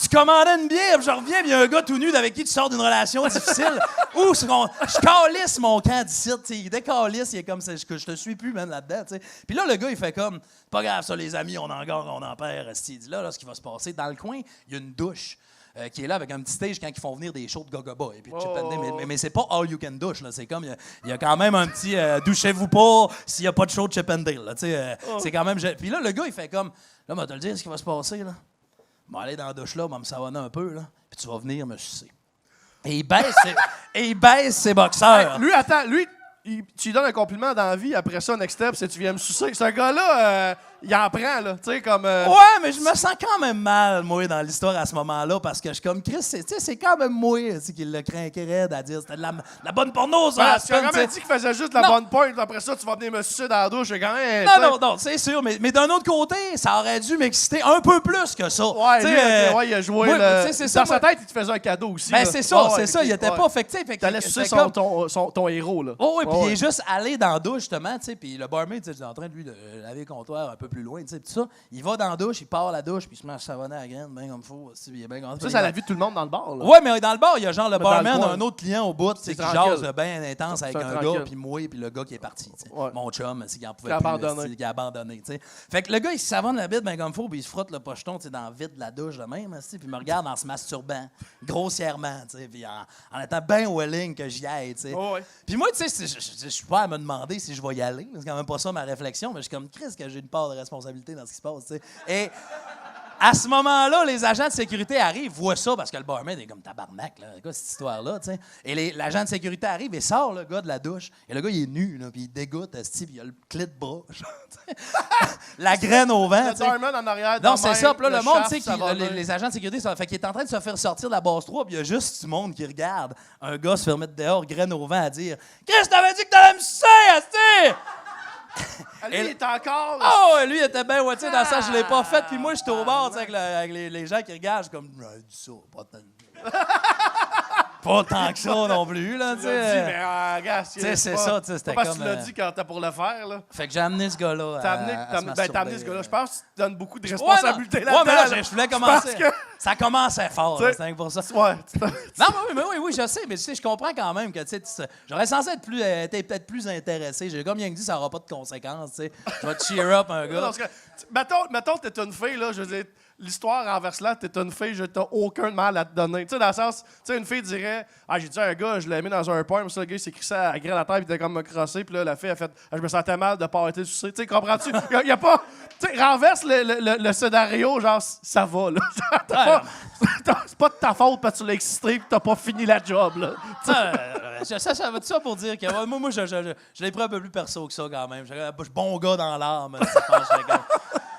Tu commandais une bière, puis je reviens, puis il y a un gars tout nu avec qui tu sors d'une relation difficile. Ouh, je calisse mon camp d'ici, tu sais. Il décalisse, il est comme, je te suis plus, man, là-dedans, tu sais. Puis là, le gars, il fait comme, pas grave, ça, les amis, on en gagne, on en perd. Il dit, là, ce qui va se passer, dans le coin, il y a une douche. Qui est là avec un petit stage quand ils font venir des shows de Gaga Boy. Puis mais c'est pas all you can douche. Là. C'est comme, il y a quand même un petit douchez-vous pas s'il n'y a pas de show de Chip and Dale. Là, c'est quand même... Puis là, le gars, il fait comme, là, moi, te le dire ce qui va se passer. Là. Je vais aller dans la douche là, je vais me savonner un peu, là, puis tu vas venir me sucer. Et il baisse ses boxeurs. Hey, tu lui donnes un compliment dans la vie, après ça, next step, c'est tu viens me sucer. Ce gars-là, il en prend, là, tu sais, comme... Ouais, mais je me sens quand même mal, moi, dans l'histoire à ce moment-là, parce que je suis comme, Chris, c'est quand même moi qui le craquait raide à dire, c'était de la bonne porno, ça. Tu as quand même dit qu'il faisait juste de la bonne pointe, après ça, tu vas venir me sucer dans la douche, c'est quand même... Non, c'est sûr, mais d'un autre côté, ça aurait dû m'exciter un peu plus que ça. Ouais, il a joué, dans sa tête, il te faisait un cadeau aussi. Ben, c'est ça, il était pas affecté. Tu allais sucer ton héros, là. Oh, oui, puis il est juste allé dans la douche, justement, tu sais, puis le barmaid, tu sais, en train de lui de laver le comptoir un peu plus loin, tu sais, tout ça. Il va dans la douche, il part la douche, puis il se met à savonner à la graine, bien comme il faut. Il est bien content. Ça, c'est la vie de tout le monde dans le bar, là. Ouais, mais dans le bar, il y a genre le barman, un autre client au bout, qui jase bien intense avec un gars, puis moi, puis le gars qui est parti, tu sais. Mon chum, il en pouvait plus, il a abandonné, tu sais. Fait que le gars, il se savonne la bite bien comme il faut, puis il se frotte le pocheton, tu sais, dans le vide de la douche de même, puis il me regarde en se masturbant, grossièrement, tu sais, puis en étant bien willing que j'y aille, tu sais. Puis moi, tu sais, je suis pas à me demander si je vais y aller. C'est quand même pas ça ma réflexion, mais je suis comme, Chris, que j'ai une part de responsabilité dans ce qui se passe, tu sais. Et à ce moment-là, les agents de sécurité arrivent, voient ça, parce que le barman est comme tabarnak, là, quoi, cette histoire-là, tu sais. Et l'agent de sécurité arrive et sort le gars de la douche. Et le gars, il est nu, là, puis il dégoûte, puis il a le clé de bras, la graine au vent, tu sais. Le barman en arrière, non, c'est ça. Puis là, le monde, tu sais, les agents de sécurité, fait qu'il est en train de se faire sortir de la base 3, puis il y a juste du monde qui regarde un gars se faire mettre dehors, graine au vent, à dire « Chris, t'avais dit que t'allais me sucer, asti! » Lui, il est encore... Oh, lui, il était bien ouaté dans ça, je l'ai pas fait. Puis moi, j'étais au bar, tu sais, avec les gens qui regardent, je suis comme, dis ça, pas tant. Pas tant que ça non plus, là, tu sais. Mais regarde, c'est ça, tu sais, c'était comme... Parce que tu l'as dit quand t'as pour le faire, là. Fait que j'ai amené ce gars-là T'as amené ce gars-là. Je pense que tu te donnes beaucoup de responsabilités là-dedans. Ouais, mais là, je voulais commencer. Ça commençait fort, c'est pour ça. Ouais. Non, mais oui, je sais, mais tu sais, je comprends quand même que, tu sais, j'aurais censé être peut-être plus intéressé. J'ai comme bien dit, ça n'aura pas de conséquences, tu sais. Je vais te cheer up un gars. Mettons, t'es une fille, là, je veux dire, l'histoire renverse là, t'es une fille, je t'ai aucun mal à te donner. Tu sais, dans le sens, tu sais, une fille dirait, j'ai dit à un gars, je l'ai mis dans un point, mais ça, le gars, il s'est crissé à graine à terre, puis il était comme me crosser, puis là, la fille a fait, je me sentais mal de pas arrêter de sucer. Tu sais, comprends-tu? Il y a pas. Tu sais, renverse le scénario, genre, ça va, là. C'est pas de ta faute parce que tu l'as excité et que t'as pas fini la job, là. Ça va tout ça pour dire que moi je l'ai pris un peu plus perso que ça quand même. Je suis bon gars dans l'âme.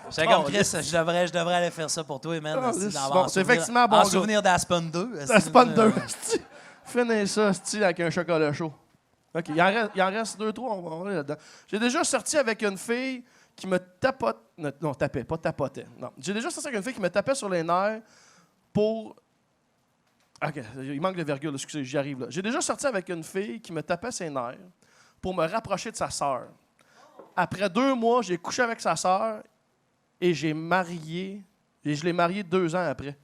J'étais comme Chris, je devrais aller faire ça pour toi, man. C'est effectivement bon. En souvenir d'Aspen 2. Aspen 2. Finis ça, avec un chocolat chaud. OK, il en reste 2-3, on va aller là-dedans. J'ai déjà sorti avec une fille qui me tapote... Non, tapait, pas tapotait. Non. J'ai déjà sorti avec une fille qui me tapait sur les nerfs pour... OK, il manque de virgule, excusez, j'y arrive là. J'ai déjà sorti avec une fille qui me tapait ses nerfs pour me rapprocher de sa sœur. Après 2 mois, j'ai couché avec sa sœur et je l'ai mariée 2 ans après.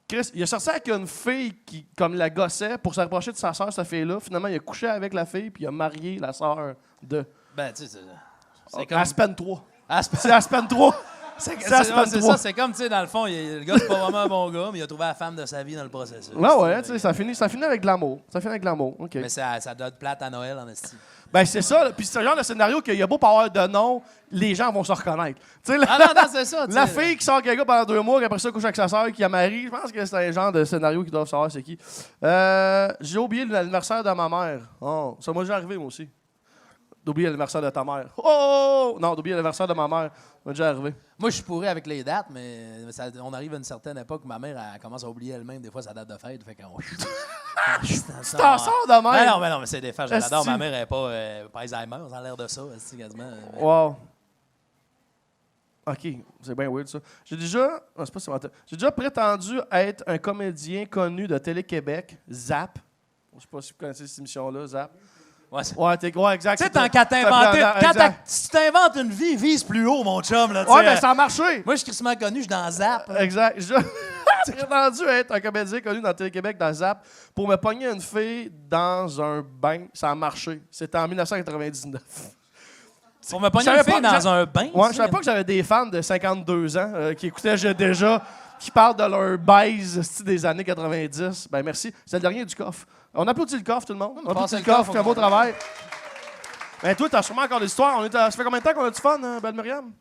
Chris, il a sorti avec une fille qui, comme la gossait, pour se rapprocher de sa sœur, cette fille-là. Finalement, il a couché avec la fille puis il a marié la sœur de... Ben, tu sais, c'est comme... Aspen 3. Aspen... C'est Aspen 3. C'est Ça, c'est c'est ça, c'est comme, tu sais, dans le fond, le gars, c'est pas vraiment un bon gars, mais il a trouvé la femme de sa vie dans le processus. Ouais, tu sais, ça finit avec de l'amour. Ça finit avec de l'amour, OK. Mais ça doit être plate à Noël, en esti. Ben, c'est ça. Puis c'est le genre de scénario qu'il y a beau pas avoir de nom, les gens vont se reconnaître. Tu sais, Ah non, c'est ça. la fille qui sort avec un gars pendant 2 mois, qui après ça couche avec sa sœur, qui a mari, je pense que c'est un genre de scénario qu'ils doivent savoir c'est qui. J'ai oublié l'anniversaire de ma mère. Oh, ça m'est déjà arrivé, moi aussi. D'oublier l'anniversaire de ta mère. Oh! Non, d'oublier l'anniversaire de ma mère. Ça m'est déjà arrivé. Moi, je suis pourri avec les dates, mais on arrive à une certaine époque où ma mère elle commence à oublier elle-même des fois sa date de fête. Fait qu'on... Tu t'en sors de même? Mais non, mais c'est des fois, je l'adore. Ma mère n'est pas Alzheimer, ça a l'air de ça, quasiment. Wow. OK, c'est bien weird, ça. J'ai déjà prétendu être un comédien connu de Télé-Québec, Zap. Je sais pas si vous connaissez cette émission-là, Zap. Ouais, Exact. tu sais, quand tu t'inventes une vie, vise plus haut, mon chum. Là, ouais, mais ça a marché. Moi, je suis crissement connu, je suis dans Zap. Exact. J'ai prétendu être un comédien connu dans Télé-Québec, dans Zap, pour me pogner une fille dans un bain. Ça a marché. C'était en 1999. Pour me pogner une fille dans un bain? Ouais, je savais pas que j'avais des fans de 52 ans qui écoutaient déjà, qui parlent de leur baise des années 90. Ben merci. C'est le dernier du coffre. On applaudit le coffre, tout le monde. On applaudit le coffre, fait un beau travail. Ben toi, t'as sûrement encore des histoires. Ça fait combien de temps qu'on a du fun, Belle Myriam?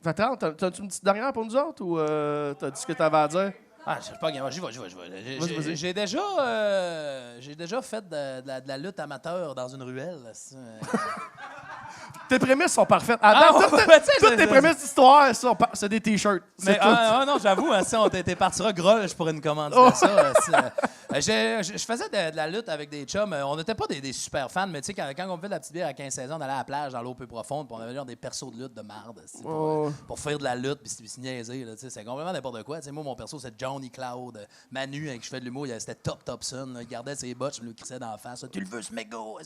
Fait 30. T'as-tu une petite dernière pour nous autres ou t'as dit ce que t'avais à dire? Ah, je sais pas, j'y vais. J'ai déjà fait de la lutte amateur dans une ruelle. Tes prémices sont parfaites. Toutes tes prémices d'histoire, c'est des T-shirts. Mais non, j'avoue, si on t'était partira grolle pour une commande de ça. Je faisais de la lutte avec des chums. On n'était pas des super fans, mais tu sais, quand on fait de la petite bière à 15-16 ans, on allait à la plage, dans l'eau peu profonde, puis on avait genre des persos de lutte de marde pour faire de la lutte, puis se niaiser. C'est complètement n'importe quoi. T'sais, moi, mon perso, c'est Johnny Cloud. Manu, avec qui je fais de l'humour, c'était Top Topson. Il gardait ses bottes, je me le crissais d'en face. Tu le veux, ce mégot?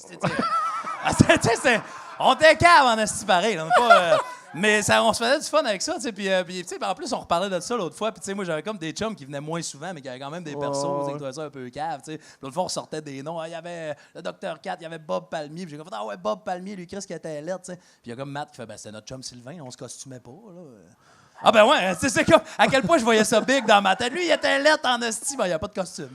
On était cave en esti pareil. Mais on se faisait du fun avec ça. Puis en plus, on reparlait de ça l'autre fois. Puis moi, j'avais comme des chums qui venaient moins souvent, mais qui avaient quand même des persos qui trouvaient ça un peu cave. Puis l'autre fois, on sortait des noms. Il y avait le Dr. Cat, il y avait Bob Palmier. Puis j'ai comme, ah ouais, Bob Palmier, lui, Chris qui était alerte. Puis il y a comme Matt qui fait, ben c'était notre chum Sylvain, on se costumait pas. Là. Ah ben ouais, c'est comme à quel point je voyais ça big dans ma tête. Lui, il était lettre en esti, ben il n'y a pas de costume.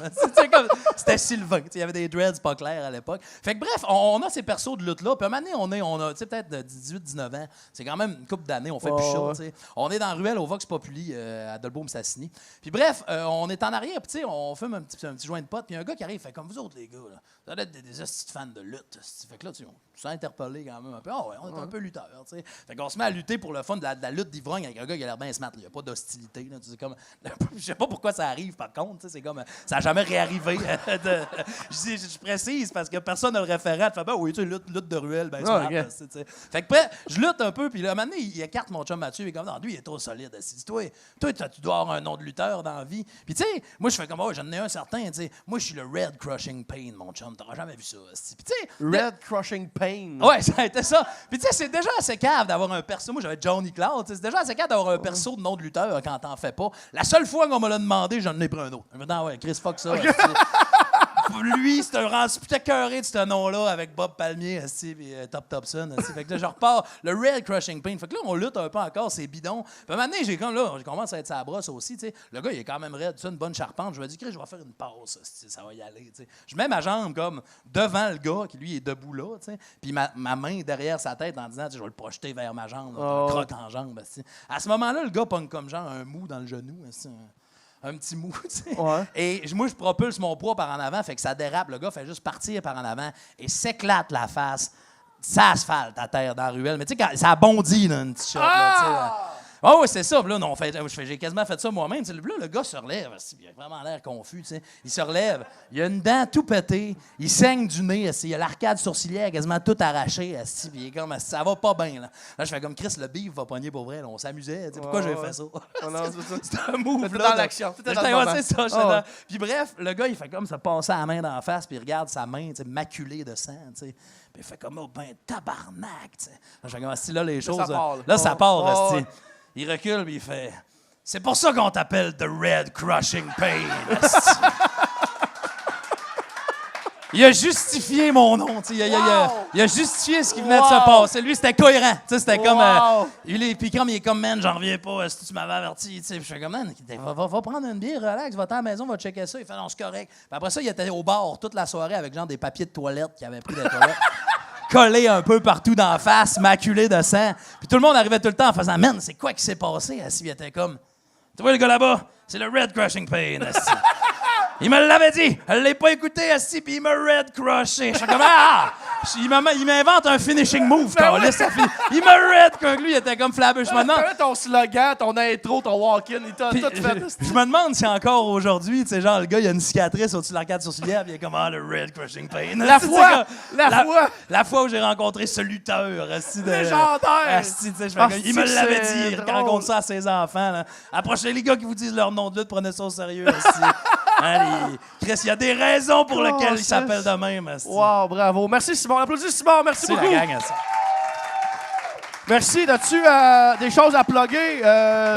C'était Sylvain. Il y avait des dreads pas clairs à l'époque. Fait que bref, on a ces persos de lutte-là. Puis à un moment donné, on a peut-être 18-19 ans. C'est quand même une couple d'années, on fait plus chaud. T'sais. On est dans la ruelle au Vox Populi à Dolbeau-Missassini. Puis bref, on est en arrière, puis on fume un petit joint de pote. Puis un gars qui arrive, fait comme vous autres, les gars, là, vous allez être des hosties de fans de lutte. Fait que là, on s'est interpellé quand même un peu. Ah ouais, on est un peu lutteurs. Fait qu'on se met à lutter pour le fun de la lutte d'ivrogne avec un gars qui a l'air bien smart. Il n'y a pas d'hostilité. Là. Comme, je sais pas pourquoi ça arrive, par contre. C'est comme, ça n'a jamais réarrivé. Je précise parce que personne n'a le référent. Tu fais, ben oui, tu lutte de ruelle, ben smart. Okay. Fait que après, je lutte un peu, puis là, à un moment donné, il écarte mon chum Mathieu. Il est comme, non, lui, il est trop solide. Il dit, toi, tu dois avoir un nom de lutteur dans la vie. Puis, tu sais, moi, je fais comme, oh, j'en ai un certain. T'sais. Moi, je suis le Red Crushing Pain, mon chum. T'auras jamais vu ça. Puis, tu sais. Red Crushing Pain. Ouais, ça a été ça. Puis, tu sais, c'est déjà assez cave d'avoir un perso. Moi, j'avais Johnny Cloud. C'est déjà assez cave d'avoir un perso de nom de lutteur quand t'en fais pas. La seule fois qu'on me l'a demandé, j'en ai pris un autre. Je me dis, ah ouais, Chris, fuck ça. Okay. Lui, c'est un rang putain cœuré de ce nom-là avec Bob Palmier et Top Topson. Fait que là, je repars le Red Crushing Pain. Fait que là, on lutte un peu encore, c'est bidon. Puis maintenant, j'ai commencé à être sa brosse aussi. T'sais. Le gars, il est quand même raide, une bonne charpente. Je me dis, je vais faire une passe, ça va y aller. T'sais. Je mets ma jambe comme devant le gars qui, lui, est debout là. Puis ma main derrière sa tête en disant, je vais le projeter vers ma jambe, un croc en jambe. À ce moment-là, le gars pogne comme genre un mou dans le genou. Un petit mou, tu sais. Ouais. Et moi, je propulse mon poids par en avant, fait que ça dérape. Le gars fait juste partir par en avant et s'éclate la face. Ça asphalte à terre dans la ruelle. Mais tu sais, ça a bondi, là, une petite shot. Ah oui, c'est ça. Puis là, non, j'ai quasiment fait ça moi-même. Là, le gars se relève. Il a vraiment l'air confus. T'sais. Il se relève. Il a une dent tout pétée. Il saigne du nez. Il a l'arcade sourcilière quasiment tout arrachée. Puis il est comme, ça va pas bien. Là, je fais comme Chris, le bif va pogner pour vrai. Là, on s'amusait. Pourquoi j'ai fait ça? C'est un move. C'était dans l'action. C'était c'est ça. Puis bref, le gars, il fait comme ça passer la main d'en face. Puis il regarde sa main maculée de sang. Puis il fait comme, oh ben, tabarnak. Là, je fais comme, si là, les choses. Là, ça part. Il recule et il fait « C'est pour ça qu'on t'appelle The Red Crushing Pain. » Il a justifié mon nom. Il a justifié ce qui venait de se passer. Lui, c'était cohérent. C'était comme. Il est comme, man, j'en reviens pas. Si tu m'avais averti. Je fais comme, man, va prendre une bière, relax, va à la maison, va checker ça. Il fait, non, c'est correct. Puis après ça, il était au bar toute la soirée avec genre des papiers de toilette qu'il avait pris des toilettes. Collé un peu partout dans la face, maculé de sang. Puis tout le monde arrivait tout le temps en faisant, man, c'est quoi qui s'est passé? Assis, il était comme, tu vois le gars là-bas? C'est le Red Crushing Pain. Il me l'avait dit. Elle l'ai pas écouté, assis, puis il m'a red crushé. Je suis comme, il m'invente un finishing move, Ben ouais. Il m'a red crushé. Lui, il était comme flabeux. Je me demande. Ton slogan, ton intro, ton walk-in, il t'a tout fait. Je me demande si encore aujourd'hui, tu sais, genre, le gars, il a une cicatrice au-dessus de l'arcade sourcilière, puis il est comme, le red crushing pain. La fois où j'ai rencontré ce lutteur, légendaire. Il me l'avait dit. Il raconte ça à ses enfants. Là. Approchez les gars qui vous disent leur nom de lutte, prenez ça au sérieux. Allez, Chris, il y a des raisons pour lesquelles il s'appelle de même. Wow, bravo. Merci, Simon. Applaudissez Simon. Merci beaucoup. La gang, ça. Merci. As-tu des choses à plugger?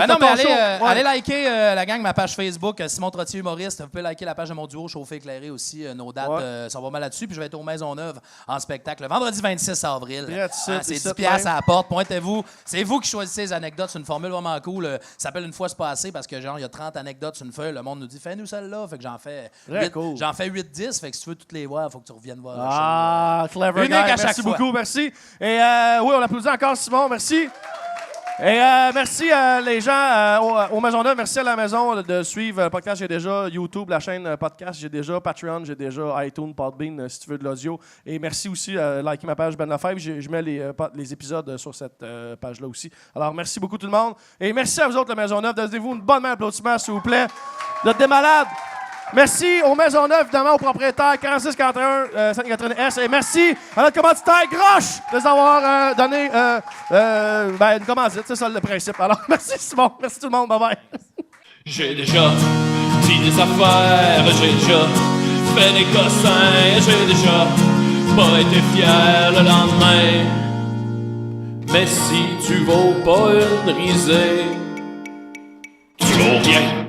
Non, mais allez liker la gang, ma page Facebook, Simon Trottier Humoriste. Vous pouvez liker la page de mon duo, Chauffé Éclairé aussi. Nos dates sont pas mal là-dessus. Puis je vais être au Maisonneuve en spectacle le vendredi 26 avril. C'est 10 piastres à la porte. Pointez-vous. C'est vous qui choisissez les anecdotes. C'est une formule vraiment cool. Ça s'appelle Une fois c'est passé parce que genre il y a 30 anecdotes sur une feuille. Le monde nous dit fais-nous celle-là. Fait que j'en fais 8-10. Fait que si tu veux toutes les voir, il faut que tu reviennes voir. Clever guy. Merci beaucoup. Merci. Et oui, on applaudit encore Simon. Merci. Et merci les gens au Maisonneuve. Merci à la maison de suivre le podcast. J'ai déjà YouTube, la chaîne podcast. J'ai déjà Patreon. J'ai déjà iTunes, Podbean, si tu veux de l'audio. Et merci aussi liker ma page Ben Lefebvre. Je mets les épisodes sur cette page-là aussi. Alors, merci beaucoup tout le monde. Et merci à vous autres, le Maisonneuve. Donnez-vous une bonne main d'applaudissement, s'il vous plaît. Vous êtes des malades. Merci au Maisonneuve, évidemment, au propriétaire 4641 Sainte-Catherine-S. Et merci à notre commanditaire Groche de nous avoir donné une commandite. C'est ça le principe. Alors, merci Simon. Merci tout le monde. Bye-bye. J'ai déjà dit des affaires, j'ai déjà fait des cossins, j'ai déjà pas été fier le lendemain. Mais si tu vaux pas une risée, tu vaux rien.